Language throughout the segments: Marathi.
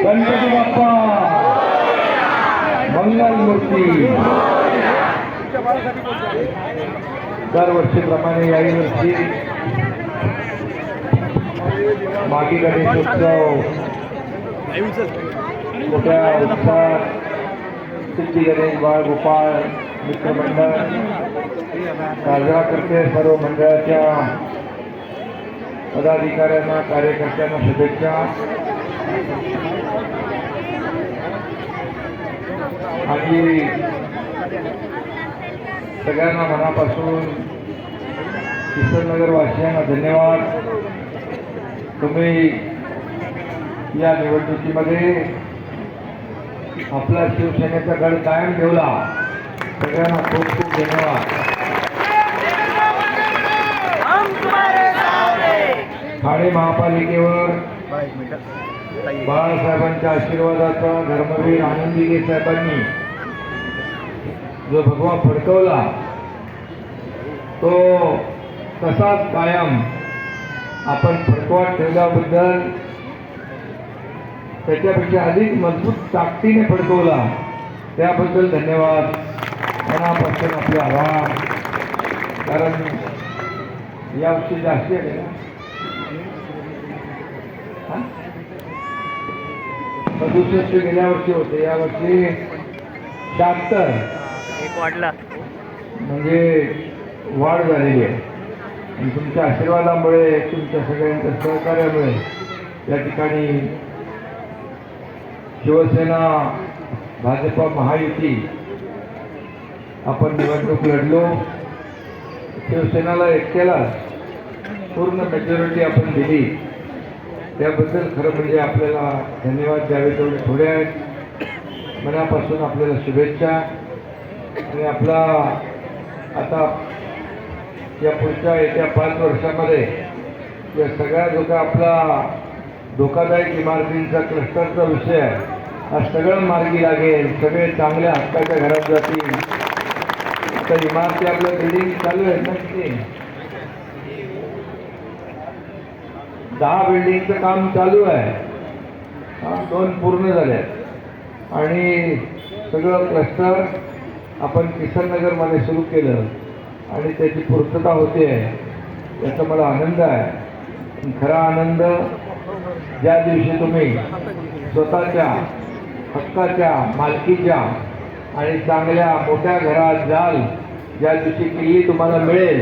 गणपती बाप्पा मंगल मूर्ती. दरवर्षीप्रमाणे याही वर्षी मागी गणेशोत्सव मोठ्या उत्साहात सिद्धी गणेश बाळ गोपाळ मित्रमंडळ साजरा करते. सर्व मंडळाच्या पदाधिकाऱ्यांना कार्यकर्त्यांना शुभेच्छा. आणि सगळ्यांना मनापासून किशननगर वासियांना धन्यवाद. तुम्ही या निवडणुकीमध्ये आपला शिवसेनेचा गड कायम ठेवला. सगळ्यांना खूप खूप धन्यवाद. ठाणे महापालिकेवर बाळासाहेबांच्या आशीर्वादाचा धर्मवीर आनंदीगे साहेबांनी जो भगवा फडकवला तो तसाच कायम आपण फडकवत ठेवल्याबद्दल त्याच्यापेक्षा अधिक मजबूत ताकदीने फडकवला त्याबद्दल धन्यवाद. मनापासून आपले आभार. कारण यावर्षी जास्त आहे ना 67 गेल्या वर्षी होते. यावर्षी 76 वाढला म्हणजे वाढ झालेली आहे. आणि तुमच्या आशीर्वादामुळे तुमच्या सगळ्यांच्या सहकार्यामुळे या ठिकाणी शिवसेना भाजप महायुती आपण निवडणूक लढलो. शिवसेनेला एकट्याला पूर्ण मेजॉरिटी आपण दिली. त्याबद्दल खरं म्हणजे आपल्याला धन्यवाद द्यावे तेवढे थोडे आहेत. मनापासून आपल्याला शुभेच्छा. आणि आपला आता या पुढच्या येत्या 5 वर्षामध्ये या सगळ्या जो का आपला धोकादायक इमारतींचा क्लस्टरचा विषय आहे हा सगळं मार्गी लागेल. सगळे चांगल्या हक्काच्या घरात जातील. तर इमारती आपल्या बिल्डिंग चालू आहेत ना किती 10 बिल्डिंगचं काम चालू आहे. 2 पूर्ण झाले आहेत. आणि सगळं क्लस्टर आपण किशननगरमध्ये सुरू केलं आणि त्याची पूर्तता होते आहे याचा मला आनंद आहे. खरा आनंद ज्या दिवशी तुम्ही स्वतःच्या हक्काच्या मालकीच्या आणि चांगल्या मोठ्या घरात जाल, ज्या दिवशी किल्ली तुम्हाला मिळेल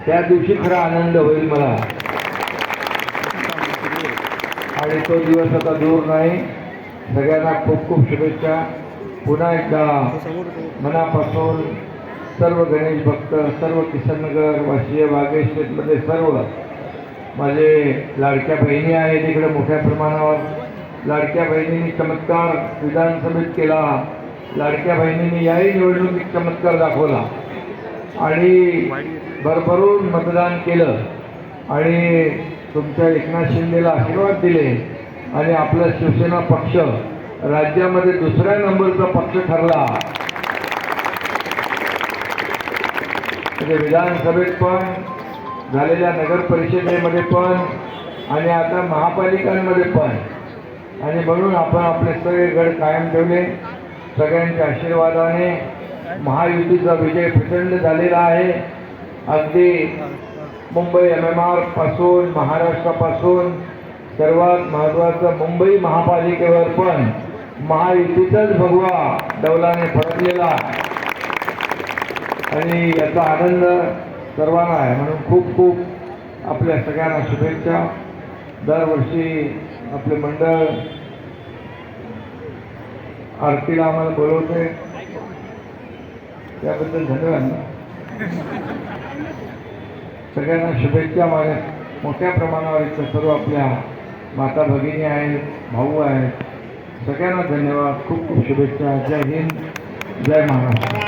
त्या दिवशी खरा आनंद होईल मला. आणि तो दिवस आता दूर नाही. सगळ्यांना खूप खूप शुभेच्छा. पुन्हा एकदा मनापासून सर्व गणेश भक्त, सर्व किशननगर वाशीय बागेश्वरमध्ये सर्व माझे लाडक्या बहिणी आहेत इकडे मोठ्या प्रमाणावर. लाडक्या बहिणींनी चमत्कार विधानसभेत केला. लाडक्या बहिणींनी याही निवडणुकीत चमत्कार दाखवला आणि भरभरून मतदान केलं आणि तुमच्या एकनाथ शिंदेला आशीर्वाद दिले आणि आपला शिवसेना पक्ष राज्यामध्ये 2ऱ्या नंबरचा पक्ष ठरला. म्हणजे विधानसभेत पण झालेल्या नगर परिषदेमध्ये पण आणि आता महापालिकांमध्ये पण. आणि म्हणून आपण आपले सगळे गड कायम ठेवले. सगळ्यांच्या आशीर्वादाने महायुतीचा विजय प्रचंड झालेला आहे. अगदी मुंबई MMR पासून महाराष्ट्रापासून सर्वात महत्त्वाचं मुंबई महापालिकेवर पण महायुतीचाच भगवा डौलाने फडकलेला आणि याचा आनंद सर्वांना आहे. म्हणून खूप खूप आपल्या सगळ्यांना शुभेच्छा. दरवर्षी आपले मंडळ आरतीला आम्हाला बोलवते त्याबद्दल धन्यवाद. सगळ्यांना शुभेच्छा. माझ्या मोठ्या प्रमाणावर इथं सर्व आपल्या माता भगिनी आहेत, भाऊ आहेत. सगळ्यांना धन्यवाद. खूप खूप शुभेच्छा. जय हिंद, जय महाराष्ट्र.